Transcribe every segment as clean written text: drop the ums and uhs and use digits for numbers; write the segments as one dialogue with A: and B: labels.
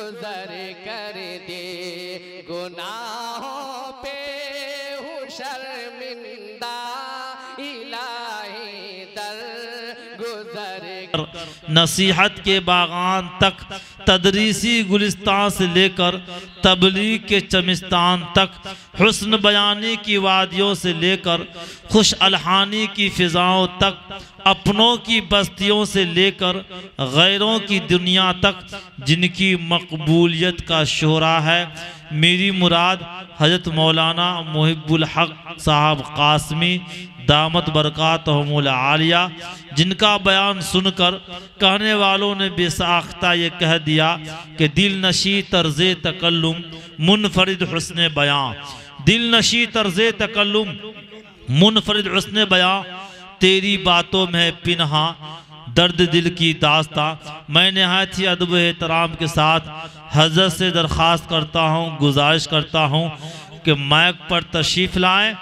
A: گزر کر دے گناہوں پہ ہوں شرمندہ الہی در گزر
B: نصیحت کے باغان تک، تدریسی گلستان سے لے کر تبلیغ کے چمستان تک، حسن بیانی کی وادیوں سے لے کر خوش الحانی کی فضاؤں تک، اپنوں کی بستیوں سے لے کر غیروں کی دنیا تک جن کی مقبولیت کا شعرا ہے، میری مراد حضرت مولانا محب الحق صاحب قاسمی دامت برکاتہم العالیہ، جن کا بیان سن کر کہنے والوں نے بے ساختہ یہ کہہ دیا کہ دل نشی طرز تکلم منفرد حسن بیان، دل نشی طرز تکلم منفرد حسن بیان، تیری باتوں میں پنہاں درد دل کی داستاں۔ میں نہایت ہی ادب و احترام کے ساتھ حضرت سے درخواست کرتا ہوں، گزارش کرتا ہوں کہ مائک پر تشریف لائیں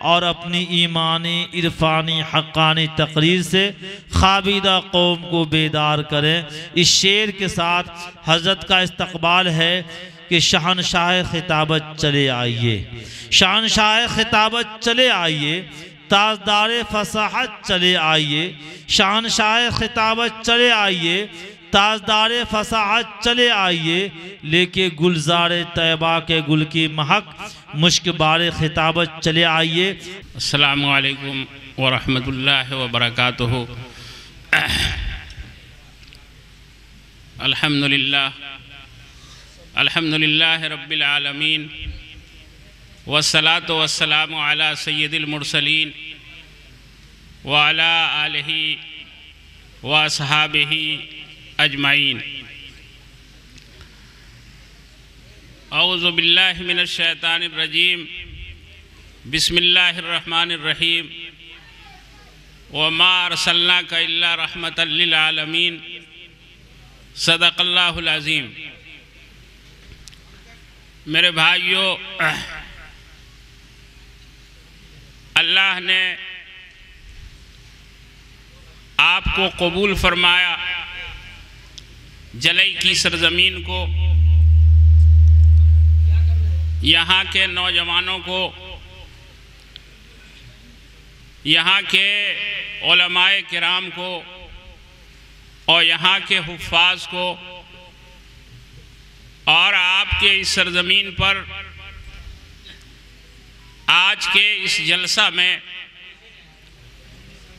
B: اور اپنی ایمانی، عرفانی، حقانی تقریر سے خوابیدہ قوم کو بیدار کریں۔ اس شعر کے ساتھ حضرت کا استقبال ہے کہ شہنشاہ خطابت چلے آئیے، شہنشاہ خطابت چلے آئیے، تاجدار فصاحت چلے آئیے، شہنشاہ خطابت چلے آئیے، تاجدار فصاحت چلے آئیے، لے کے گلزار طیبہ کے گل کی مہک، مشک بار خطابت چلے آئیے۔
C: السلام علیکم ورحمۃ اللہ وبرکاتہ۔ الحمدللہ رب العالمین، والصلاة والسلام علی سید المرسلین وعلی آلہ واصحابہ اجمعین۔ اعوذ باللہ من الشیطان الرجیم، بسم اللہ الرحمن الرحیم، وما ارسلناک الا رحمۃ للعالمین، صدق اللہ العظیم۔ میرے بھائیو، اللہ نے آپ کو قبول فرمایا، جلئی کی سرزمین کو، یہاں کے نوجوانوں کو، یہاں کے علماء کرام کو اور یہاں کے حفاظ کو، اور آپ کے اس سرزمین پر آج کے اس جلسہ میں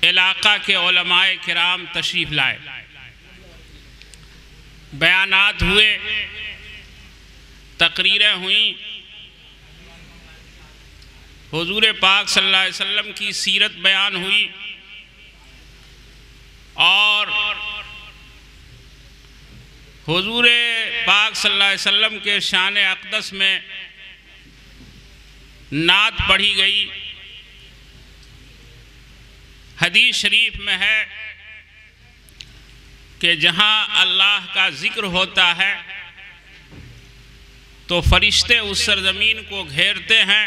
C: علاقہ کے علماء کرام تشریف لائے، بیانات ہوئے، تقریریں ہوئیں، حضور پاک صلی اللہ علیہ وسلم کی سیرت بیان ہوئی، اور حضور پاک صلی اللہ علیہ وسلم کے شان اقدس میں نعت پڑھی گئی۔ حدیث شریف میں ہے کہ جہاں اللہ کا ذکر ہوتا ہے تو فرشتے اس سرزمین کو گھیرتے ہیں،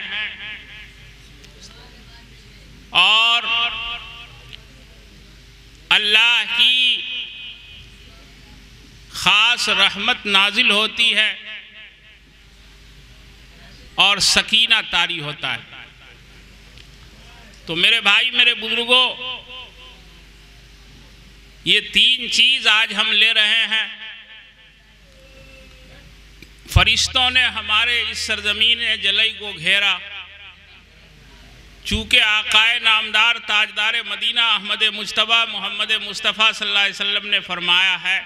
C: اور اللہ کی خاص رحمت نازل ہوتی ہے اور سکینہ طاری ہوتا ہے۔ تو میرے بھائی، میرے بزرگوں، یہ تین چیز آج ہم لے رہے ہیں۔ فرشتوں نے ہمارے اس سرزمین جلئی کو گھیرا، چونکہ آقائے نامدار تاجدار مدینہ احمد مجتبیٰ محمد مصطفیٰ صلی اللہ علیہ وسلم نے فرمایا ہے،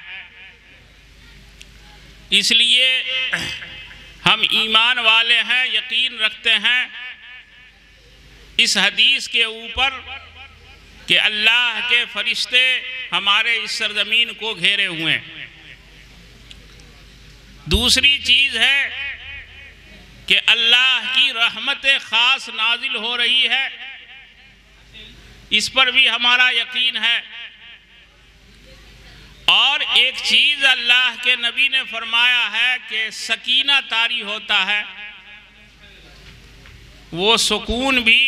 C: اس لیے ہم ایمان والے ہیں، یقین رکھتے ہیں اس حدیث کے اوپر کہ اللہ کے فرشتے ہمارے اس سرزمین کو گھیرے ہوئے ہیں۔ دوسری چیز ہے کہ اللہ کی رحمت خاص نازل ہو رہی ہے، اس پر بھی ہمارا یقین ہے۔ اور ایک چیز اللہ کے نبی نے فرمایا ہے کہ سکینہ طاری ہوتا ہے، وہ سکون بھی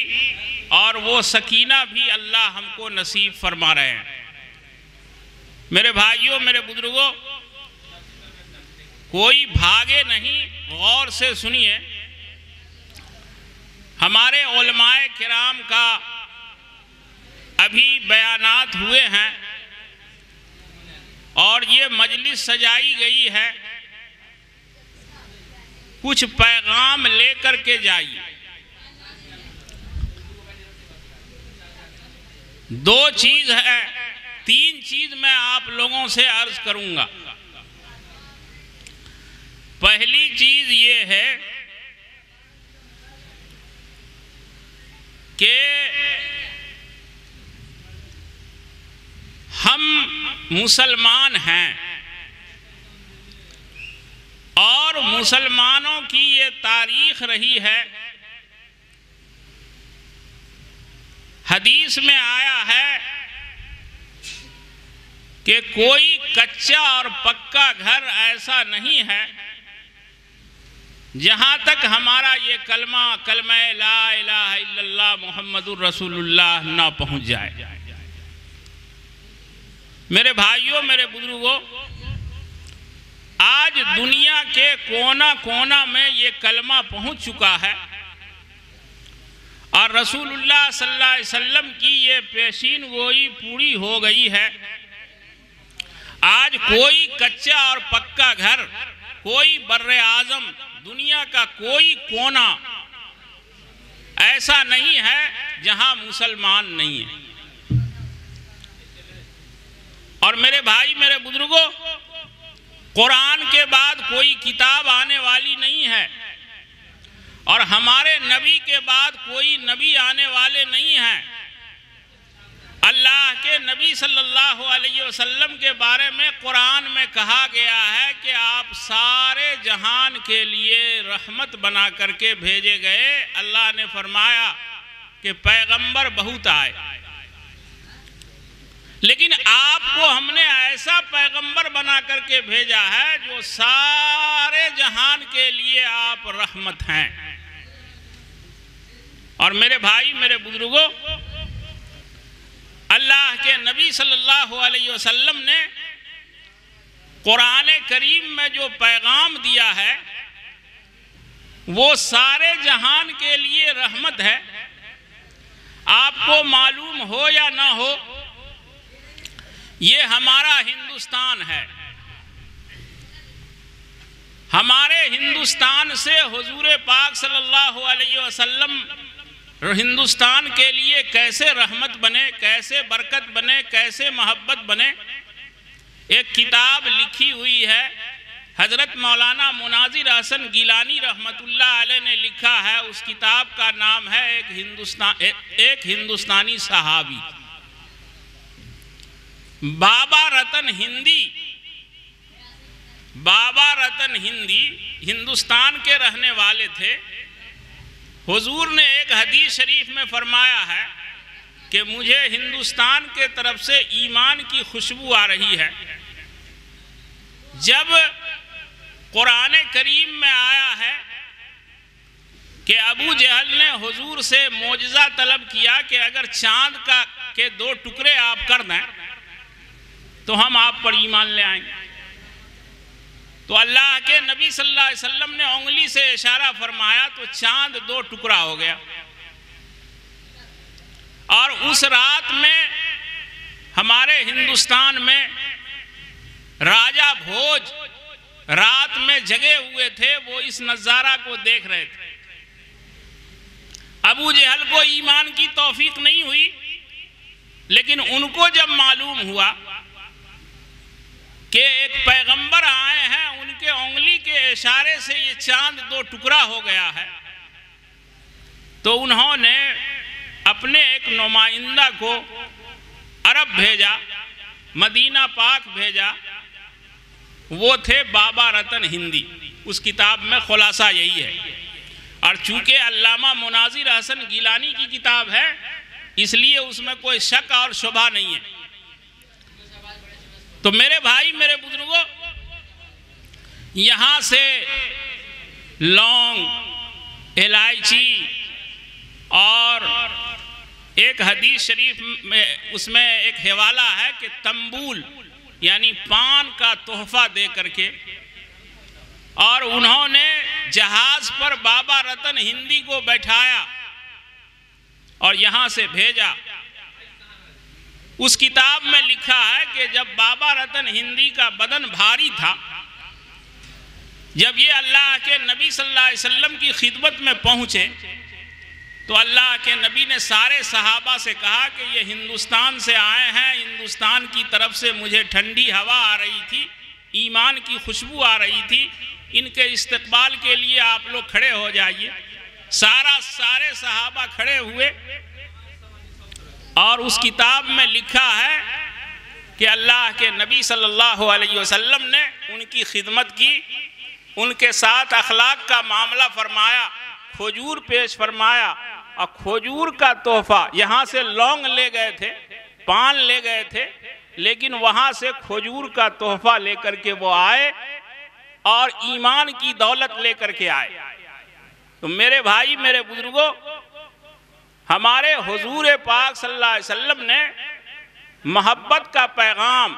C: اور وہ سکینہ بھی اللہ ہم کو نصیب فرما رہے ہیں۔ میرے بھائیوں، میرے بزرگوں، کوئی بھاگے نہیں، غور سے سنیے۔ ہمارے علماء کرام کا ابھی بیانات ہوئے ہیں اور یہ مجلس سجائی گئی ہے، کچھ پیغام لے کر کے جائیے۔ دو چیز ہے، تین چیز میں آپ لوگوں سے عرض کروں گا۔ پہلی چیز یہ ہے کہ ہم مسلمان ہیں اور مسلمانوں کی یہ تاریخ رہی ہے، حدیث میں آیا ہے کہ کوئی کچا اور پکا گھر ایسا نہیں ہے جہاں تک ہمارا یہ کلمہ لا الہ الا اللہ محمد الرسول اللہ نہ پہنچ جائے۔ میرے بھائیوں، میرے بزرگوں، آج دنیا کے کونا کونا میں یہ کلمہ پہنچ چکا ہے اور رسول اللہ صلی اللہ علیہ وسلم کی یہ پیشین گوئی پوری ہو گئی ہے۔ آج کوئی کچا اور پکا گھر، کوئی بر اعظم، دنیا کا کوئی کونا ایسا نہیں ہے جہاں مسلمان نہیں ہے۔ اور میرے بھائی، میرے بزرگوں، قرآن کے بعد کوئی کتاب آنے والی نہیں ہے اور ہمارے نبی کے بعد کوئی نبی آنے والے نہیں ہیں۔ اللہ کے نبی صلی اللہ علیہ وسلم کے بارے میں قرآن میں کہا گیا ہے کہ آپ سارے جہان کے لیے رحمت بنا کر کے بھیجے گئے۔ اللہ نے فرمایا کہ پیغمبر بہت آئے، لیکن آپ کو ہم نے ایسا پیغمبر بنا کر کے بھیجا ہے جو سارے جہان کے لیے آپ رحمت ہیں۔ اور میرے بھائی، میرے بزرگوں، اللہ کے نبی صلی اللہ علیہ وسلم نے قرآن کریم میں جو پیغام دیا ہے وہ سارے جہان کے لیے رحمت ہے۔ آپ کو معلوم ہو یا نہ ہو، یہ ہمارا ہندوستان ہے۔ ہمارے ہندوستان سے حضور پاک صلی اللہ علیہ وسلم ہندوستان کے لیے کیسے رحمت بنے، کیسے برکت بنے، کیسے محبت بنے، ایک کتاب لکھی ہوئی ہے۔ حضرت مولانا مناظر حسن گیلانی رحمت اللہ علیہ نے لکھا ہے۔ اس کتاب کا نام ہے ایک ہندوستانی صحابی۔ بابا رتن ہندی، بابا رتن ہندی ہندوستان کے رہنے والے تھے۔ حضور نے ایک حدیث شریف میں فرمایا ہے کہ مجھے ہندوستان کے طرف سے ایمان کی خوشبو آ رہی ہے۔ جب قرآن کریم میں آیا ہے کہ ابو جہل نے حضور سے معجزہ طلب کیا کہ اگر چاند کے 2 ٹکڑے آپ کر دیں تو ہم آپ پر ایمان لے آئیں گے، تو اللہ کے نبی صلی اللہ علیہ وسلم نے انگلی سے اشارہ فرمایا تو چاند 2 ٹکڑا ہو گیا۔ اور اس رات میں ہمارے ہندوستان میں راجہ بھوج رات میں جگے ہوئے تھے، وہ اس نظارہ کو دیکھ رہے تھے۔ ابو جہل کو ایمان کی توفیق نہیں ہوئی، لیکن ان کو جب معلوم ہوا کہ ایک پیغمبر آئے ہیں، ان کے انگلی کے اشارے سے یہ چاند 2 ٹکڑا ہو گیا ہے، تو انہوں نے اپنے ایک نمائندہ کو عرب بھیجا، مدینہ پاک بھیجا۔ وہ تھے بابا رتن ہندی۔ اس کتاب میں خلاصہ یہی ہے، اور چونکہ علامہ مناظر حسن گیلانی کی کتاب ہے اس لیے اس میں کوئی شک اور شبہ نہیں ہے۔ تو میرے بھائی، میرے بزرگوں، یہاں سے لونگ، الائچی اور ایک حدیث شریف میں اس میں ایک حوالہ ہے کہ تنبول یعنی پان کا تحفہ دے کر کے اور انہوں نے جہاز پر بابا رتن ہندی کو بیٹھایا اور یہاں سے بھیجا۔ اس کتاب میں لکھا ہے کہ جب بابا رتن ہندی کا بدن بھاری تھا، جب یہ اللہ کے نبی صلی اللہ علیہ وسلم کی خدمت میں پہنچے تو اللہ کے نبی نے سارے صحابہ سے کہا کہ یہ ہندوستان سے آئے ہیں، ہندوستان کی طرف سے مجھے ٹھنڈی ہوا آ رہی تھی، ایمان کی خوشبو آ رہی تھی، ان کے استقبال کے لیے آپ لوگ کھڑے ہو جائیے۔ سارے صحابہ کھڑے ہوئے اور اس کتاب میں لکھا ہے کہ اللہ کے نبی صلی اللہ علیہ وسلم نے ان کی خدمت کی، ان کے ساتھ اخلاق کا معاملہ فرمایا، کھجور پیش فرمایا، اور کھجور کا تحفہ، یہاں سے لونگ لے گئے تھے، پان لے گئے تھے، لیکن وہاں سے کھجور کا تحفہ لے کر کے وہ آئے اور ایمان کی دولت لے کر کے آئے۔ تو میرے بھائی، میرے بزرگوں، ہمارے حضور پاک صلی اللہ علیہ وسلم نے محبت کا پیغام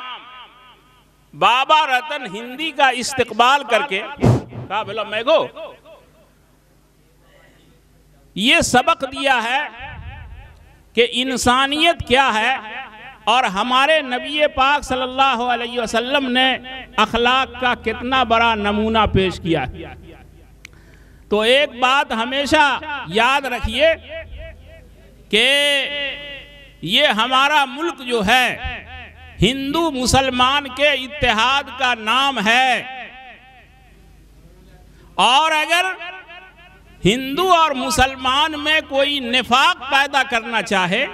C: بابا رتن ہندی کا استقبال کر کے کہا بھلا میں گو یہ سبق دیا ہے کہ انسانیت کیا ہے، اور ہمارے نبی پاک صلی اللہ علیہ وسلم نے اخلاق کا کتنا بڑا نمونہ پیش کیا۔ تو ایک بات ہمیشہ یاد رکھیے کہ یہ ہمارا ملک جو ہے ہندو مسلمان کے اتحاد کا نام ہے، اور اگر ہندو اور مسلمان میں کوئی نفاق پیدا کرنا چاہے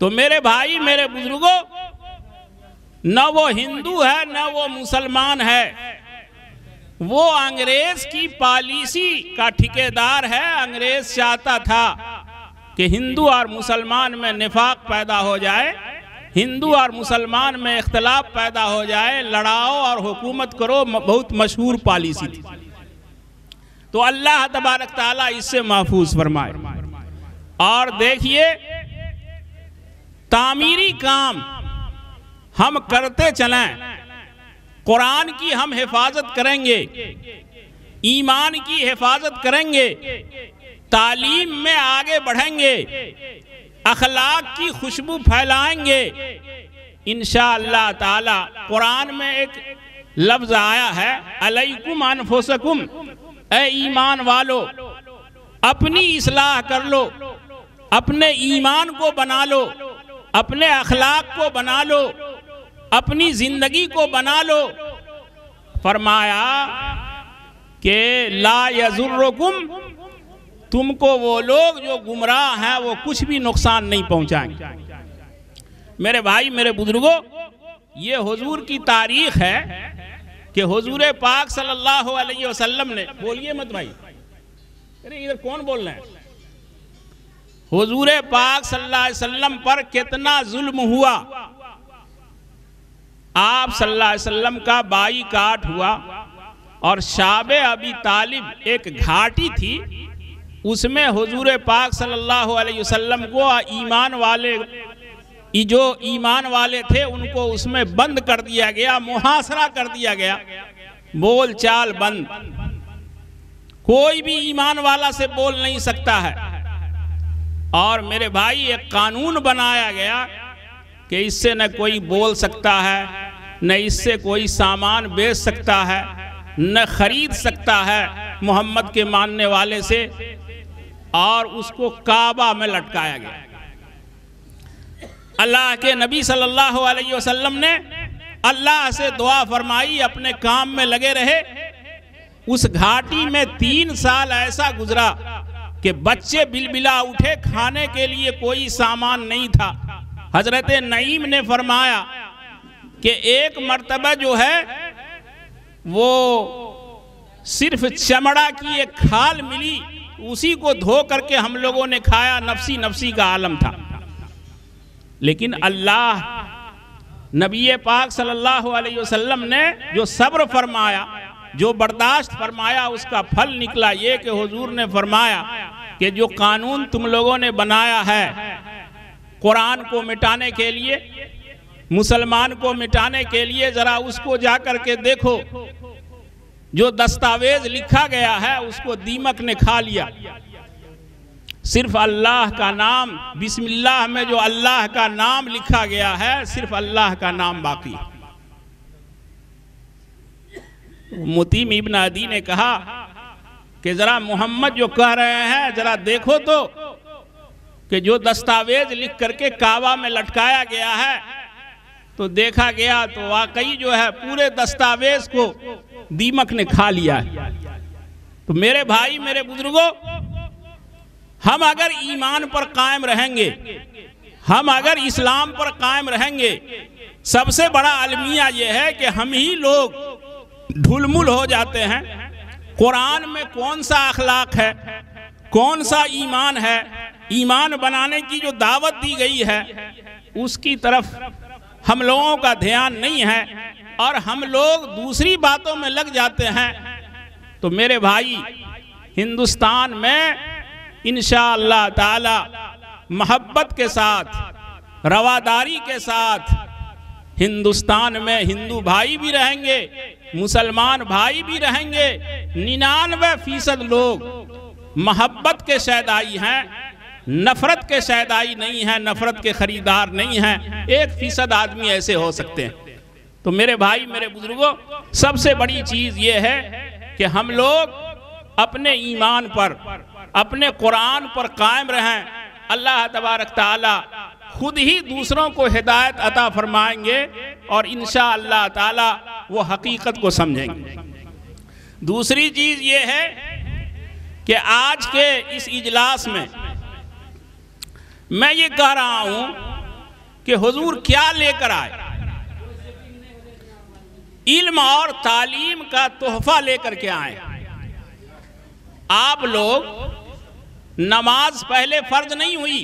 C: تو میرے بھائی، میرے بزرگوں، نہ وہ ہندو ہے نہ وہ مسلمان ہے، وہ انگریز کی پالیسی کا ٹھیکیدار ہے۔ انگریز چاہتا تھا کہ ہندو اور مسلمان میں نفاق پیدا ہو جائے، ہندو اور مسلمان میں اختلاف پیدا ہو جائے، لڑاؤ اور حکومت کرو، بہت مشہور پالیسی تھی۔ تو اللہ تبارک تعالیٰ اس سے محفوظ فرمائے۔ اور دیکھیے، تعمیری کام ہم کرتے چلیں، قرآن کی ہم حفاظت کریں گے، ایمان کی حفاظت کریں گے، تعلیم میں آگے بڑھیں گے، اخلاق کی خوشبو پھیلائیں گے، انشاءاللہ تعالی۔ قرآن میں ایک لفظ آیا ہے، علیکم انفسکم، اے ایمان والو اپنی اصلاح کر لو، اپنے ایمان کو بنا لو، اپنے اخلاق کو بنا لو، اپنی زندگی کو بنا لو۔ فرمایا کہ لا یضرکم، تم کو وہ لوگ جو گمراہ ہیں وہ کچھ بھی نقصان نہیں پہنچائیں گے۔ میرے بھائی، میرے بزرگوں، یہ حضور کی تاریخ ہے کہ حضور پاک صلی اللہ علیہ وسلم نے، بولیے مت بھائی، ارے ادھر کون بول رہے ہیں؟ حضور پاک صلی اللہ علیہ وسلم پر کتنا ظلم ہوا۔ آپ صلی اللہ علیہ وسلم کا بائی کاٹ ہوا، اور شعب ابی طالب ایک گھاٹی تھی، اس میں حضور پاک صلی اللہ علیہ وسلم کو جو ایمان والے تھے ان کو اس میں بند کر دیا گیا، محاصرہ کر دیا گیا، بول چال بند، کوئی بھی ایمان والا سے بول نہیں سکتا ہے۔ اور میرے بھائی، ایک قانون بنایا گیا کہ اس سے نہ کوئی بول سکتا ہے، نہ اس سے کوئی سامان بیچ سکتا ہے، نہ خرید سکتا ہے محمد کے ماننے والے سے، اور اس کو کعبہ میں لٹکایا گیا۔ اللہ کے نبی صلی اللہ علیہ وسلم نے اللہ سے دعا فرمائی، اپنے کام میں لگے رہے۔ اس گھاٹی میں 3 سال ایسا گزرا کہ بچے بلبلا اٹھے، کھانے کے لیے کوئی سامان نہیں تھا۔ حضرت نعیم نے فرمایا کہ ایک مرتبہ جو ہے وہ صرف چمڑا کی ایک کھال ملی، اسی کو دھو کر کے ہم لوگوں نے کھایا، نفسی نفسی کا عالم تھا۔ لیکن اللہ نبی پاک صلی اللہ علیہ وسلم نے جو صبر فرمایا، جو برداشت فرمایا، اس کا پھل نکلا یہ کہ حضور نے فرمایا کہ جو قانون تم لوگوں نے بنایا ہے قرآن کو مٹانے کے لیے، مسلمان کو مٹانے کے لیے، ذرا اس کو جا کر کے دیکھو۔ جو دستاویز لکھا گیا ہے اس کو دیمک نے کھا لیا. صرف اللہ کا نام، بسم اللہ میں جو اللہ کا نام لکھا گیا ہے، صرف اللہ کا نام باقی. متیم ابن عدی نے کہا کہ ذرا محمد جو کہہ رہے ہیں ذرا دیکھو تو کہ جو دستاویز لکھ کر کے کعبہ میں لٹکایا گیا ہے، تو دیکھا گیا تو واقعی جو ہے پورے دستاویز کو دیمک نے کھا لیا ہے. تو میرے بھائی، میرے بزرگوں، ہم اگر ایمان پر قائم رہیں گے، ہم اگر اسلام پر قائم رہیں گے، سب سے بڑا المیہ یہ ہے کہ ہم ہی لوگ ڈھل مل ہو جاتے ہیں. قرآن میں کون سا اخلاق ہے، کون سا ایمان ہے، ایمان بنانے کی جو دعوت دی گئی ہے اس کی طرف ہم لوگوں کا دھیان نہیں ہے، اور ہم لوگ دوسری باتوں میں لگ جاتے ہیں. تو میرے بھائی، ہندوستان میں انشاءاللہ تعالی محبت کے ساتھ، رواداری کے ساتھ ہندوستان میں ہندو بھائی بھی رہیں گے، مسلمان بھائی بھی رہیں گے. 99% لوگ محبت کے شیدائی ہیں، نفرت کے شیدائی نہیں ہیں، نفرت کے خریدار نہیں ہیں. 1% آدمی ایسے ہو سکتے ہیں. تو میرے بھائی، میرے بزرگوں، سب سے بڑی چیز یہ ہے کہ ہم لوگ اپنے ایمان پر، اپنے قرآن پر قائم رہیں. اللہ تبارک تعالی خود ہی دوسروں کو ہدایت عطا فرمائیں گے اور انشاءاللہ تعالی وہ حقیقت کو سمجھیں گے. دوسری چیز یہ ہے کہ آج کے اس اجلاس میں یہ کہہ رہا ہوں کہ حضور کیا لے کر آئے؟ علم اور تعلیم کا تحفہ لے کر کے آئے. آپ لوگ، نماز پہلے فرض نہیں ہوئی.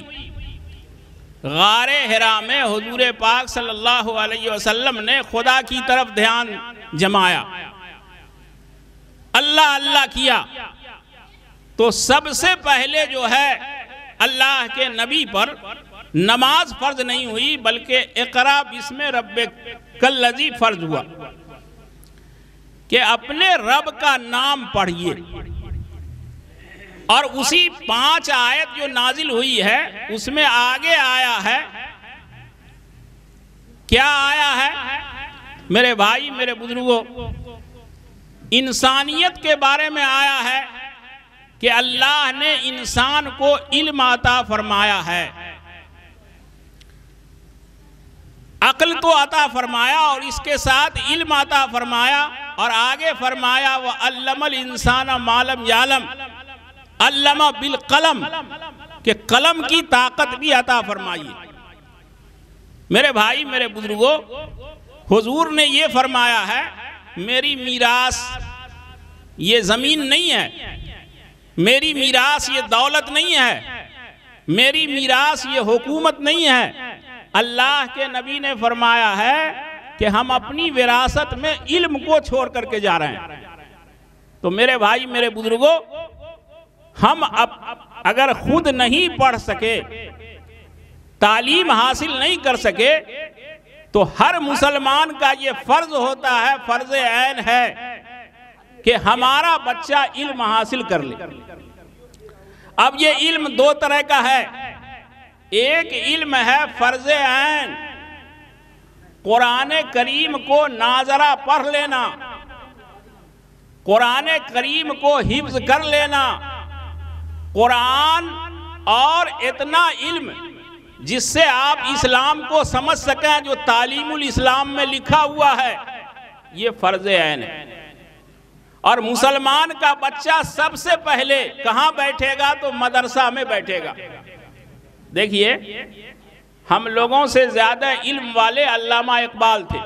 C: غار حرا میں حضور پاک صلی اللہ علیہ وسلم نے خدا کی طرف دھیان جمایا، اللہ اللہ کیا. تو سب سے پہلے جو ہے اللہ کے نبی پر نماز فرض نہیں ہوئی، بلکہ اقرا بسم ربک الذی فرض ہوا کہ اپنے رب کا نام پڑھیے. اور اسی 5 آیت جو نازل ہوئی ہے اس میں آگے آیا ہے، کیا آیا ہے میرے بھائی، میرے بزرگوں؟ انسانیت کے بارے میں آیا ہے کہ اللہ نے انسان کو علم عطا فرمایا ہے، عقل تو عطا فرمایا اور اس کے ساتھ علم عطا فرمایا، اور آگے فرمایا وَعَلَّمَ الْإِنسَانَ مَا لَمْ يَعْلَمْ، علمہ بالقلم، کہ قلم کی طاقت بھی عطا فرمائی. میرے بھائی، میرے بزرگوں، حضور نے یہ فرمایا ہے میری میراث یہ زمین نہیں ہے، میری میراث یہ دولت نہیں ہے، میری میراث یہ حکومت نہیں ہے. اللہ کے نبی نے فرمایا ہے کہ ہم اپنی وراثت میں علم کو چھوڑ کر کے جا رہے ہیں. تو میرے بھائی، میرے بزرگوں، ہم اگر خود نہیں پڑھ سکے، تعلیم حاصل نہیں کر سکے، تو ہر مسلمان کا یہ فرض ہوتا ہے، فرض عین ہے کہ ہمارا بچہ علم حاصل کر لے. اب یہ علم 2 طرح کا ہے. ایک علم ہے فرض عین، قرآن کریم کو ناظرہ پڑھ لینا، قرآن کریم کو حفظ کر لینا. قرآن اور اتنا علم جس سے آپ اسلام کو سمجھ سکیں، جو تعلیم الاسلام میں لکھا ہوا ہے، یہ فرض عین ہے. اور مسلمان کا بچہ سب سے پہلے کہاں بیٹھے گا؟ تو مدرسہ میں بیٹھے گا. دیکھیے، ہم لوگوں سے زیادہ علم والے علامہ اقبال تھے.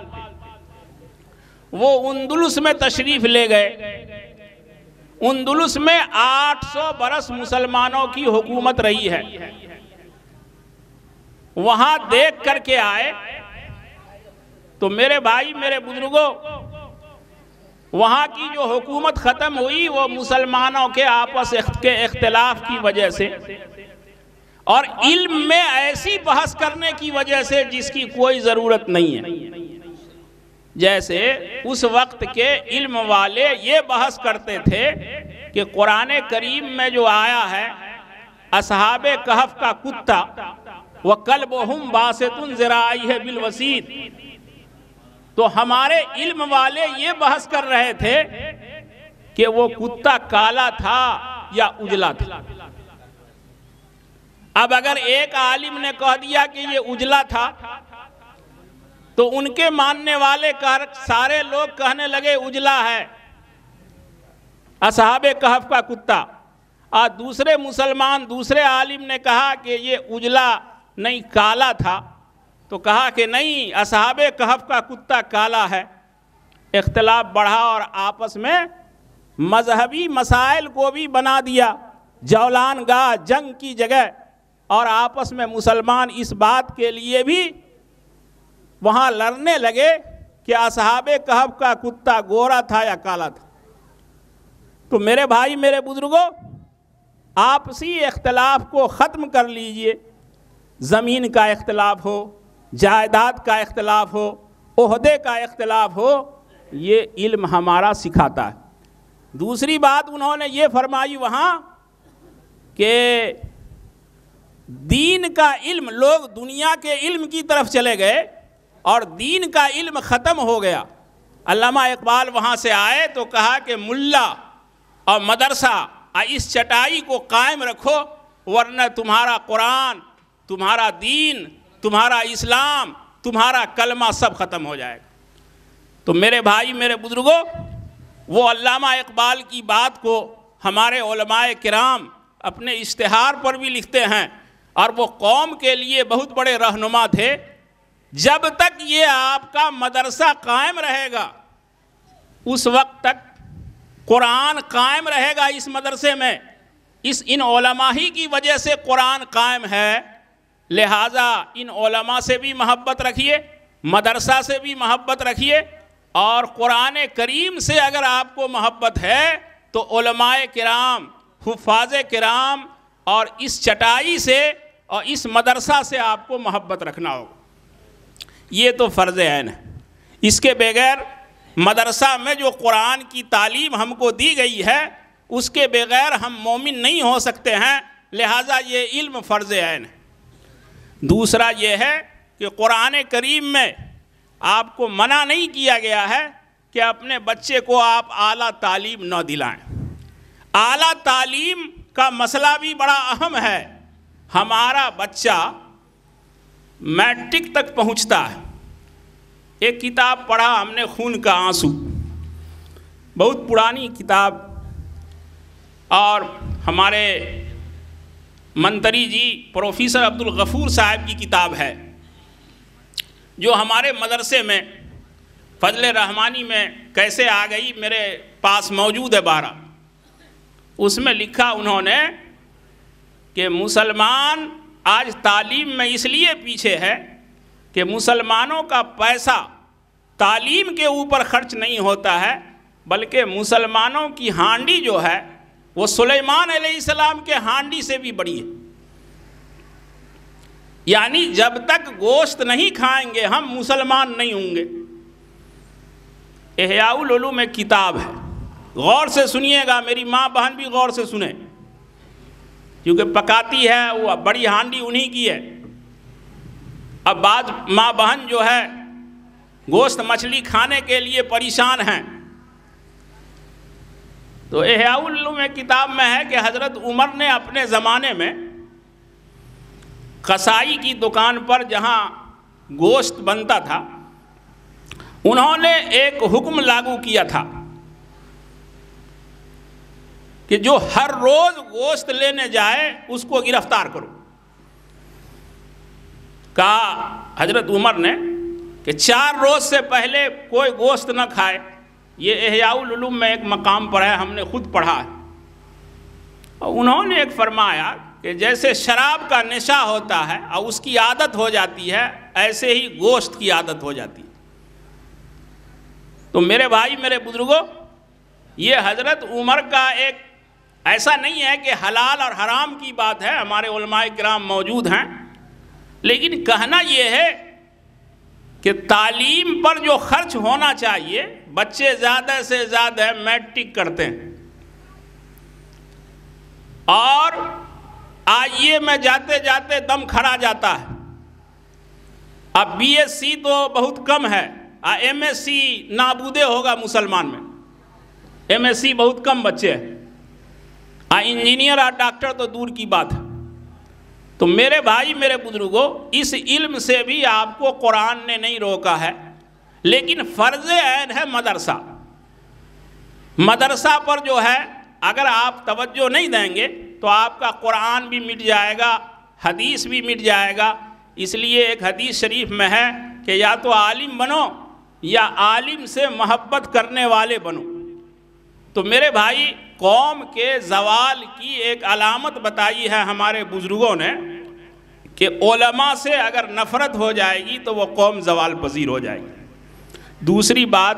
C: وہ اندلس میں تشریف لے گئے. اندلس میں 800 برس مسلمانوں کی حکومت رہی ہے. وہاں دیکھ کر کے آئے تو میرے بھائی، میرے بزرگوں، وہاں کی جو حکومت ختم ہوئی وہ مسلمانوں کے آپس کے اختلاف کی وجہ سے اور علم میں ایسی بحث کرنے کی وجہ سے جس کی کوئی ضرورت نہیں ہے. جیسے اس وقت کے علم والے یہ بحث کرتے تھے کہ قرآن کریم میں جو آیا ہے اصحاب کہف کا کتا وَقَلْبُهُمْ بَاسِطٌ ذِرَاعَيْهِ بِالْوَسِيدِ، تو ہمارے علم والے یہ بحث کر رہے تھے کہ وہ کتا کالا تھا یا اجلا تھا۔ اب اگر ایک عالم نے کہہ دیا کہ یہ اجلا تھا تو ان کے ماننے والے سارے لوگ کہنے لگے اجلا ہے اصحاب کہف کا کتا، اور دوسرے مسلمان دوسرے عالم نے کہا کہ یہ اجلا نہیں کالا تھا، تو کہا کہ نہیں اصحاب کہف کا کتا کالا ہے۔ اختلاف بڑھا اور آپس میں مذہبی مسائل کو بھی بنا دیا جولان گاہ، جنگ کی جگہ، اور آپس میں مسلمان اس بات کے لیے بھی وہاں لڑنے لگے کہ اصحاب کہف کا کتا گورا تھا یا کالا تھا۔ تو میرے بھائی میرے بزرگوں، آپسی اختلاف کو ختم کر لیجئے۔ زمین کا اختلاف ہو، جائیداد کا اختلاف ہو، عہدے کا اختلاف ہو، یہ علم ہمارا سکھاتا ہے۔ دوسری بات انہوں نے یہ فرمائی وہاں کہ دین کا علم، لوگ دنیا کے علم کی طرف چلے گئے اور دین کا علم ختم ہو گیا۔ علامہ اقبال وہاں سے آئے تو کہا کہ ملا اور مدرسہ اس چٹائی کو قائم رکھو، ورنہ تمہارا قرآن، تمہارا دین، تمہارا اسلام، تمہارا کلمہ سب ختم ہو جائے گا۔ تو میرے بھائی میرے بزرگوں، وہ علامہ اقبال کی بات کو ہمارے علماء کرام اپنے اشتہار پر بھی لکھتے ہیں، اور وہ قوم کے لیے بہت بڑے رہنما تھے۔ جب تک یہ آپ کا مدرسہ قائم رہے گا اس وقت تک قرآن قائم رہے گا اس مدرسے میں، ان علماء ہی کی وجہ سے قرآن قائم ہے۔ لہٰذا ان علماء سے بھی محبت رکھیے، مدرسہ سے بھی محبت رکھیے، اور قرآن کریم سے اگر آپ کو محبت ہے تو علماء کرام، حفاظ کرام اور اس چٹائی سے اور اس مدرسہ سے آپ کو محبت رکھنا ہوگا۔ یہ تو فرض عین ہے۔ اس کے بغیر مدرسہ میں جو قرآن کی تعلیم ہم کو دی گئی ہے اس کے بغیر ہم مومن نہیں ہو سکتے ہیں، لہٰذا یہ علم فرض عین ہے۔ دوسرا یہ ہے کہ قرآن کریم میں آپ کو منع نہیں کیا گیا ہے کہ اپنے بچے کو آپ اعلیٰ تعلیم نہ دلائیں۔ اعلیٰ تعلیم کا مسئلہ بھی بڑا اہم ہے۔ ہمارا بچہ میٹرک تک پہنچتا ہے۔ ایک کتاب پڑھا ہم نے، خون کا آنسو، بہت پرانی کتاب، اور ہمارے منتری جی پروفیسر عبدالغفور صاحب کی کتاب ہے، جو ہمارے مدرسے میں فضل رحمانی میں کیسے آ گئی، میرے پاس موجود ہے 12۔ اس میں لکھا انہوں نے کہ مسلمان آج تعلیم میں اس لیے پیچھے ہے کہ مسلمانوں کا پیسہ تعلیم کے اوپر خرچ نہیں ہوتا ہے، بلکہ مسلمانوں کی ہانڈی جو ہے وہ سلیمان علیہ السلام کے ہانڈی سے بھی بڑی ہے۔ یعنی جب تک گوشت نہیں کھائیں گے ہم مسلمان نہیں ہوں گے۔ احیاء العلوم ایک کتاب ہے، غور سے سنیے گا، میری ماں بہن بھی غور سے سنیں، کیونکہ پکاتی ہے وہ بڑی ہانڈی انہی کی ہے۔ اب بعض ماں بہن جو ہے گوشت مچھلی کھانے کے لیے پریشان ہیں، تو احیاء العلوم ایک کتاب میں ہے کہ حضرت عمر نے اپنے زمانے میں قصائی کی دکان پر جہاں گوشت بنتا تھا انہوں نے ایک حکم لاگو کیا تھا کہ جو ہر روز گوشت لینے جائے اس کو گرفتار کرو۔ کہا حضرت عمر نے کہ 4 روز سے پہلے کوئی گوشت نہ کھائے۔ یہ احیاء العلوم میں ایک مقام پر ہے، ہم نے خود پڑھا ہے۔ اور انہوں نے ایک فرمایا کہ جیسے شراب کا نشہ ہوتا ہے اور اس کی عادت ہو جاتی ہے، ایسے ہی گوشت کی عادت ہو جاتی ہے۔ تو میرے بھائی میرے بزرگوں، یہ حضرت عمر کا ایک ایسا نہیں ہے کہ حلال اور حرام کی بات ہے، ہمارے علماء کرام موجود ہیں، لیکن کہنا یہ ہے کہ تعلیم پر جو خرچ ہونا چاہیے، بچے زیادہ سے زیادہ میٹرک کرتے ہیں اور آئیے میں جاتے جاتے دم کھڑا جاتا ہے. اب بی ایس سی تو بہت کم ہے، ایم ایس سی نابودے ہوگا مسلمان میں. ایم ایس سی بہت کم بچے ہیں، انجینئر اور ڈاکٹر تو دور کی بات ہے. تو میرے بھائی میرے بزرگوں، اس علم سے بھی آپ کو قرآن نے نہیں روکا ہے، لیکن فرض عین ہے مدرسہ. مدرسہ پر جو ہے اگر آپ توجہ نہیں دیں گے تو آپ کا قرآن بھی مٹ جائے گا، حدیث بھی مٹ جائے گا. اس لیے ایک حدیث شریف میں ہے کہ یا تو عالم بنو یا عالم سے محبت کرنے والے بنو. تو میرے بھائی، قوم کے زوال کی ایک علامت بتائی ہے ہمارے بزرگوں نے کہ علماء سے اگر نفرت ہو جائے گی تو وہ قوم زوال پذیر ہو جائے گی. دوسری بات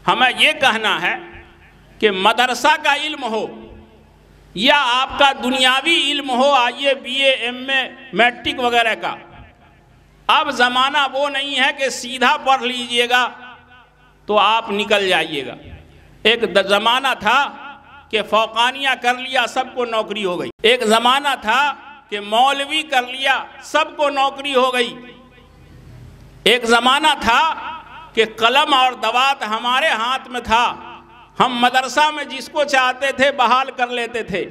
C: ہمیں یہ کہنا ہے کہ مدرسہ کا علم ہو یا آپ کا دنیاوی علم ہو، آئیے B A M A matric وغیرہ کا، اب زمانہ وہ نہیں ہے کہ سیدھا پڑھ لیجئے گا تو آپ نکل جائیے گا. ایک زمانہ تھا کہ فوقانیہ کر لیا سب کو نوکری ہو گئی. ایک زمانہ تھا کہ مولوی کر لیا سب کو نوکری ہو گئی. ایک زمانہ تھا کہ قلم اور دوات ہمارے ہاتھ میں تھا، ہم مدرسہ میں جس کو چاہتے تھے بحال کر لیتے تھے.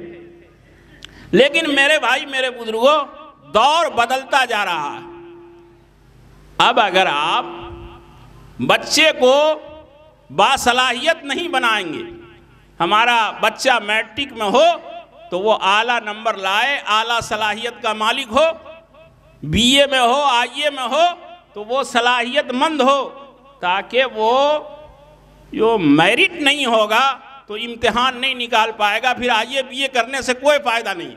C: لیکن میرے بھائی میرے بزرگوں، دور بدلتا جا رہا ہے. اب اگر آپ بچے کو باصلاحیت نہیں بنائیں گے، ہمارا بچہ میٹرک میں ہو تو وہ اعلیٰ نمبر لائے، اعلیٰ صلاحیت کا مالک ہو، بی اے میں ہو، آئی اے میں ہو تو وہ صلاحیت مند ہو، تاکہ وہ جو میرٹ نہیں ہوگا تو امتحان نہیں نکال پائے گا، پھر آئی اے بی اے کرنے سے کوئی فائدہ نہیں.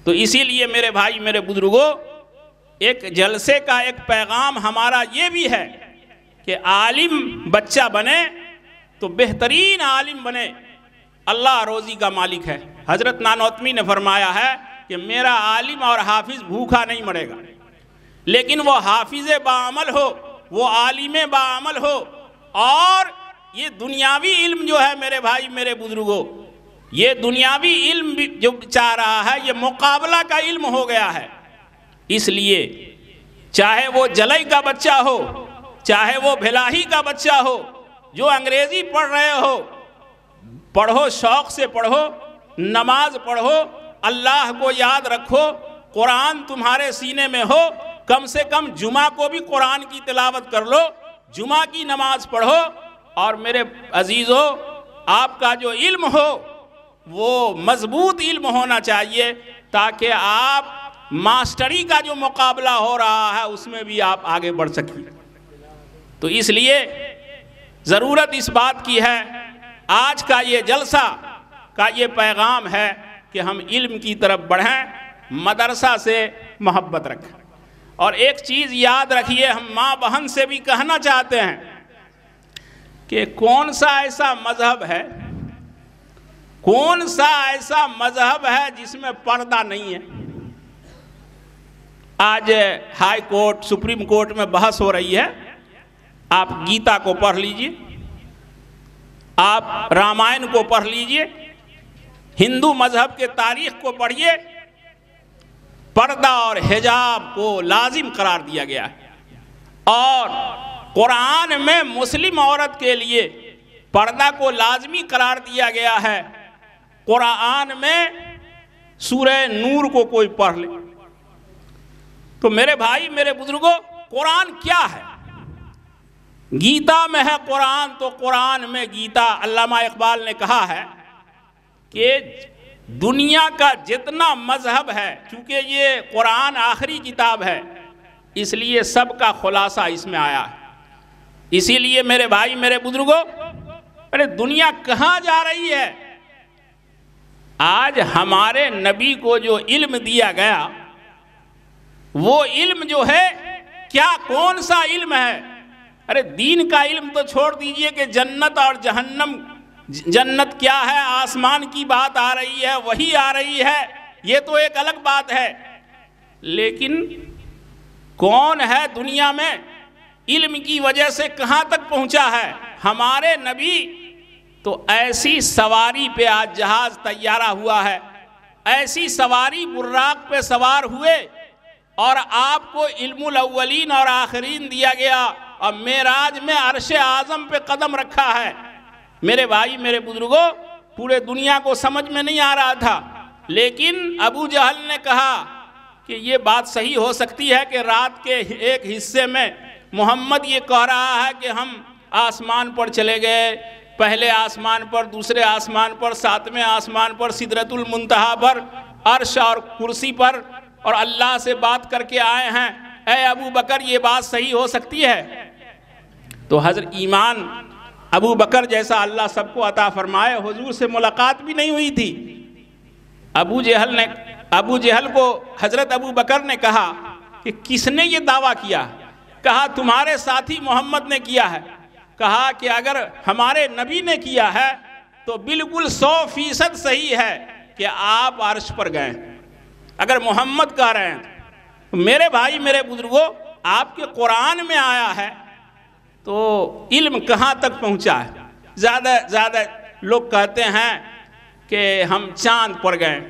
C: تو اسی لیے میرے بھائی میرے بزرگوں، ایک جلسے کا ایک پیغام ہمارا یہ بھی ہے کہ عالم بچہ بنے تو بہترین عالم بنے. اللہ روزی کا مالک ہے. حضرت نانوتمی نے فرمایا ہے کہ میرا عالم اور حافظ بھوکا نہیں مرے گا، لیکن وہ حافظ باعمل ہو، وہ عالم باعمل ہو. اور یہ دنیاوی علم جو ہے میرے بھائی میرے بزرگوں، یہ دنیاوی علم جو چاہ رہا ہے یہ مقابلہ کا علم ہو گیا ہے. اس لیے چاہے وہ جلئی کا بچہ ہو، چاہے وہ بھلاہی کا بچہ ہو، جو انگریزی پڑھ رہے ہو، پڑھو، شوق سے پڑھو، نماز پڑھو، اللہ کو یاد رکھو، قرآن تمہارے سینے میں ہو. کم سے کم جمعہ کو بھی قرآن کی تلاوت کر لو، جمعہ کی نماز پڑھو. اور میرے عزیزو، آپ کا جو علم ہو وہ مضبوط علم ہونا چاہیے، تاکہ آپ ماسٹری کا جو مقابلہ ہو رہا ہے اس میں بھی آپ آگے بڑھ سکیں. تو اس لیے ضرورت اس بات کی ہے، آج کا یہ جلسہ کا یہ پیغام ہے کہ ہم علم کی طرف بڑھیں، مدرسہ سے محبت رکھیں. اور ایک چیز یاد رکھیے، ہم ماں بہن سے بھی کہنا چاہتے ہیں کہ کون سا ایسا مذہب ہے، کون سا ایسا مذہب ہے جس میں پردہ نہیں ہے. آج ہائی کورٹ، سپریم کورٹ میں بحث ہو رہی ہے. آپ گیتا کو پڑھ لیجئے، آپ رامائن کو پڑھ لیجئے، ہندو مذہب کے تاریخ کو پڑھیے. پردہ اور حجاب کو لازم قرار دیا گیا ہے، اور قرآن میں مسلم عورت کے لیے پردہ کو لازمی قرار دیا گیا ہے. قرآن میں سورہ نور کو کوئی پڑھ لے. تو میرے بھائی میرے بزرگوں، قرآن کیا ہے؟ گیتا میں ہے قرآن، تو قرآن میں گیتا، علامہ اقبال نے کہا ہے کہ دنیا کا جتنا مذہب ہے، چونکہ یہ قرآن آخری کتاب ہے اس لیے سب کا خلاصہ اس میں آیا ہے. اسی لیے میرے بھائی میرے بزرگوں، ارے دنیا کہاں جا رہی ہے؟ آج ہمارے نبی کو جو علم دیا گیا وہ علم جو ہے کیا، کون سا علم ہے؟ ارے دین کا علم تو چھوڑ دیجئے کہ جنت اور جہنم، جنت کیا ہے، آسمان کی بات آ رہی ہے، وحی آ رہی ہے، یہ تو ایک الگ بات ہے. لیکن کون ہے دنیا میں علم کی وجہ سے کہاں تک پہنچا ہے؟ ہمارے نبی تو ایسی سواری پہ آج جہاز طیارہ ہوا ہے، ایسی سواری براق پہ سوار ہوئے، اور آپ کو علم الاولین اور آخرین دیا گیا، اور معراج میں عرش اعظم پہ قدم رکھا ہے۔ میرے بھائی، میرے بزرگوں، پورے دنیا کو سمجھ میں نہیں آ رہا تھا، لیکن ابو جہل نے کہا کہ یہ بات صحیح ہو سکتی ہے کہ رات کے ایک حصے میں محمد یہ کہہ رہا ہے کہ ہم آسمان پر چلے گئے، پہلے آسمان پر، دوسرے آسمان پر، ساتویں آسمان پر، سدرۃ المنتہا پر، عرش اور کرسی پر، اور اللہ سے بات کر کے آئے ہیں۔ اے ابو بکر، یہ بات صحیح ہو سکتی ہے؟ تو حضرت ایمان ابو بکر جیسا اللہ سب کو عطا فرمائے، حضور سے ملاقات بھی نہیں ہوئی تھی۔ ابو جہل کو حضرت ابو بکر نے کہا کہ کس نے یہ دعویٰ کیا؟ کہا تمہارے ساتھی محمد نے کیا ہے۔ کہا کہ اگر ہمارے نبی نے کیا ہے تو بالکل 100% صحیح ہے کہ آپ عرش پر گئے، اگر محمد کہہ رہے ہیں۔ میرے بھائی، میرے بزرگوں، آپ کے قرآن میں آیا ہے تو علم کہاں تک پہنچا ہے؟ زیادہ لوگ کہتے ہیں کہ ہم چاند پر گئے،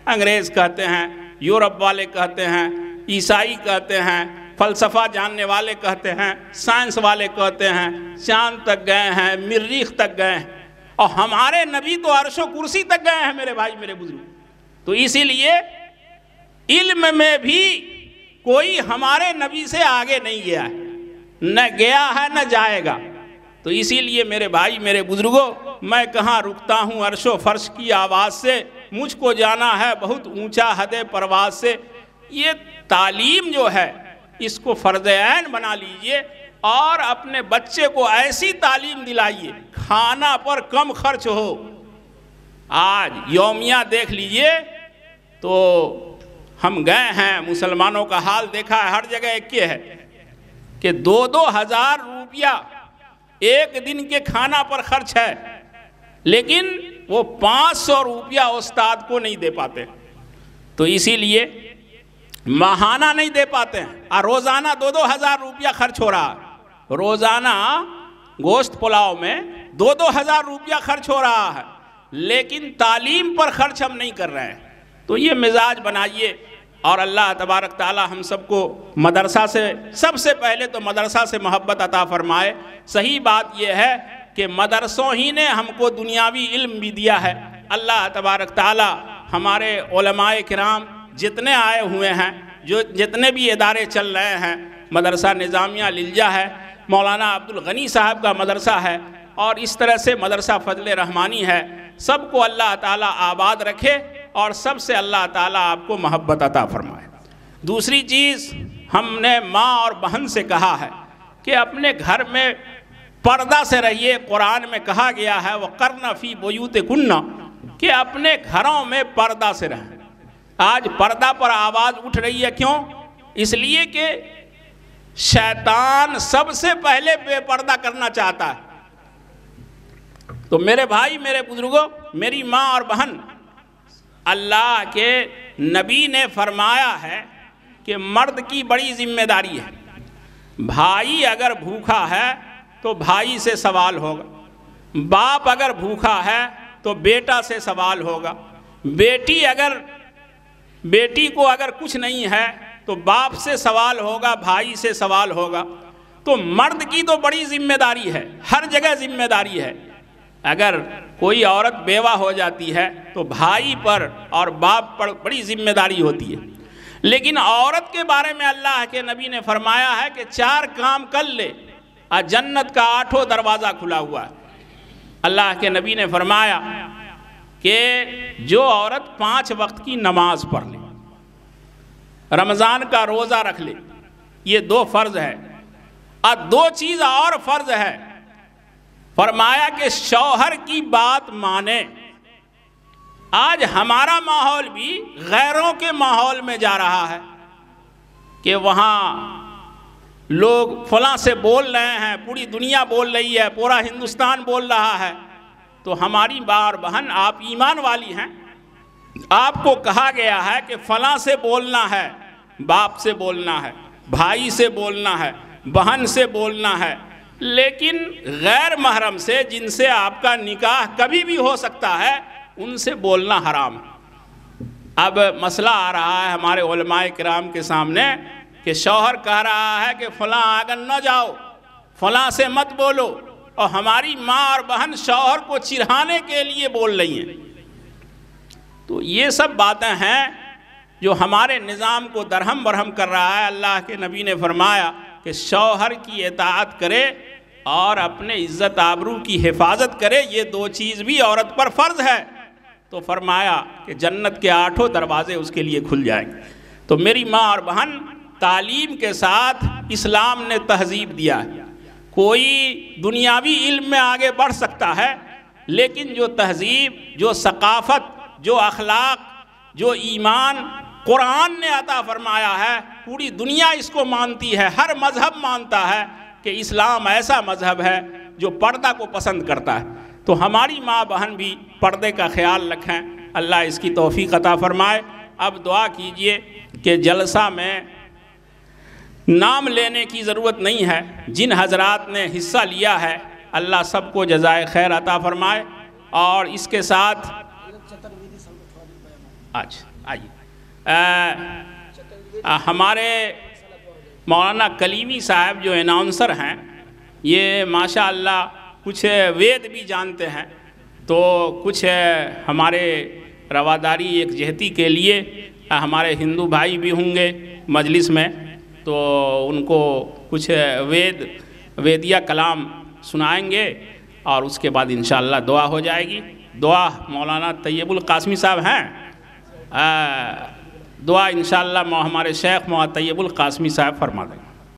C: انگریز کہتے ہیں، یورپ والے کہتے ہیں، عیسائی کہتے ہیں، فلسفہ جاننے والے کہتے ہیں، سائنس والے کہتے ہیں چاند تک گئے ہیں، مریخ تک گئے ہیں، اور ہمارے نبی تو عرش و کرسی تک گئے ہیں۔ میرے بھائی، میرے بزرگ، تو اسی لیے علم میں بھی کوئی ہمارے نبی سے آگے نہیں گیا ہے، نہ گیا ہے نہ جائے گا۔ تو اسی لیے میرے بھائی، میرے بزرگوں، میں کہاں رکتا ہوں عرش و فرش کی آواز سے، مجھ کو جانا ہے بہت اونچا حد پرواز سے۔ یہ تعلیم جو ہے اس کو فرض عین بنا لیجئے، اور اپنے بچے کو ایسی تعلیم دلائیے کھانا پر کم خرچ ہو۔ آج یومیہ دیکھ لیجئے تو ہم گئے ہیں، مسلمانوں کا حال دیکھا ہے، ہر جگہ ایک ہے کہ 2,000 روپیہ ایک دن کے کھانا پر خرچ ہے، لیکن وہ 500 روپیہ استاد کو نہیں دے پاتے۔ تو اسی لیے ماہانہ نہیں دے پاتے ہیں، اور روزانہ 2,000 روپیہ خرچ ہو رہا ہے۔ روزانہ گوشت پلاؤ میں 2,000 روپیہ خرچ ہو رہا ہے، لیکن تعلیم پر خرچ ہم نہیں کر رہے ہیں۔ تو یہ مزاج بنائیے، اور اللہ تبارک تعالی ہم سب کو مدرسہ سے، سب سے پہلے تو مدرسہ سے محبت عطا فرمائے۔ صحیح بات یہ ہے کہ مدرسوں ہی نے ہم کو دنیاوی علم بھی دیا ہے۔ اللہ تبارک تعالی ہمارے علماء کرام جتنے آئے ہوئے ہیں، جتنے بھی ادارے چل رہے ہیں، مدرسہ نظامیہ للجہ ہے، مولانا عبدالغنی صاحب کا مدرسہ ہے، اور اس طرح سے مدرسہ فضل رحمانی ہے، سب کو اللہ تعالیٰ آباد رکھے، اور سب سے اللہ تعالیٰ آپ کو محبت عطا فرمائے۔ دوسری چیز، ہم نے ماں اور بہن سے کہا ہے کہ اپنے گھر میں پردہ سے رہیے۔ قرآن میں کہا گیا ہے وَقَرْنَ فِي بُيُوتِكُنَّ، کہ اپنے گھروں میں پردہ سے رہیں۔ آج پردہ پر آواز اٹھ رہی ہے، کیوں؟ اس لیے کہ شیطان سب سے پہلے بے پردہ کرنا چاہتا ہے۔ تو میرے بھائی، میرے بزرگوں، میری ماں اور بہن، اللہ کے نبی نے فرمایا ہے کہ مرد کی بڑی ذمہ داری ہے۔ بھائی اگر بھوکا ہے تو بھائی سے سوال ہوگا، باپ اگر بھوکا ہے تو بیٹا سے سوال ہوگا، بیٹی کو اگر کچھ نہیں ہے تو باپ سے سوال ہوگا، بھائی سے سوال ہوگا۔ تو مرد کی تو بڑی ذمہ داری ہے، ہر جگہ ذمہ داری ہے۔ اگر کوئی عورت بیوہ ہو جاتی ہے تو بھائی پر اور باپ پر بڑی ذمہ داری ہوتی ہے، لیکن عورت کے بارے میں اللہ کے نبی نے فرمایا ہے کہ 4 کام کر لے اور جنت کا 8واں دروازہ کھلا ہوا ہے۔ اللہ کے نبی نے فرمایا کہ جو عورت 5 وقت کی نماز پڑھ لے، رمضان کا روزہ رکھ لے، یہ 2 فرض ہے، اور 2 چیز اور فرض ہے۔ فرمایا کہ شوہر کی بات مانے۔ آج ہمارا ماحول بھی غیروں کے ماحول میں جا رہا ہے کہ وہاں لوگ فلاں سے بول رہے ہیں، پوری دنیا بول رہی ہے، پورا ہندوستان بول رہا ہے۔ تو ہماری ماں اور بہن، آپ ایمان والی ہیں، آپ کو کہا گیا ہے کہ فلاں سے بولنا ہے، باپ سے بولنا ہے، بھائی سے بولنا ہے، بہن سے بولنا ہے، لیکن غیر محرم سے جن سے آپ کا نکاح کبھی بھی ہو سکتا ہے ان سے بولنا حرام ہے۔ اب مسئلہ آ رہا ہے ہمارے علماء کرام کے سامنے کہ شوہر کہہ رہا ہے کہ فلاں آنگن نہ جاؤ، فلاں سے مت بولو، اور ہماری ماں اور بہن شوہر کو چڑھانے کے لیے بول رہی ہیں۔ تو یہ سب باتیں ہیں جو ہمارے نظام کو درہم برہم کر رہا ہے۔ اللہ کے نبی نے فرمایا کہ شوہر کی اطاعت کرے اور اپنے عزت آبرو کی حفاظت کرے، یہ دو چیز بھی عورت پر فرض ہے۔ تو فرمایا کہ جنت کے 8 دروازے اس کے لیے کھل جائیں گے۔ تو میری ماں اور بہن، تعلیم کے ساتھ اسلام نے تہذیب دیا ہے۔ کوئی دنیاوی علم میں آگے بڑھ سکتا ہے، لیکن جو تہذیب، جو ثقافت، جو اخلاق، جو ایمان قرآن نے عطا فرمایا ہے، پوری دنیا اس کو مانتی ہے، ہر مذہب مانتا ہے کہ اسلام ایسا مذہب ہے جو پردہ کو پسند کرتا ہے۔ تو ہماری ماں بہن بھی پردے کا خیال رکھیں، اللہ اس کی توفیق عطا فرمائے۔ اب دعا کیجئے کہ جلسہ میں نام لینے کی ضرورت نہیں ہے، جن حضرات نے حصہ لیا ہے اللہ سب کو جزائے خیر عطا فرمائے۔ اور اس کے ساتھ ہمارے مولانا کلیمی صاحب جو اناؤنسر ہیں، یہ ماشاءاللہ کچھ وید بھی جانتے ہیں، تو کچھ ہمارے رواداری ایک جہتی کے لیے ہمارے ہندو بھائی بھی ہوں گے مجلس میں، تو ان کو کچھ ویدیہ کلام سنائیں گے اور اس کے بعد انشاءاللہ دعا ہو جائے گی۔ دعا مولانا طیب القاسمی صاحب ہیں، دعا انشاءاللہ ہمارے شیخ مولانا طیب القاسمی صاحب فرما دیں گے۔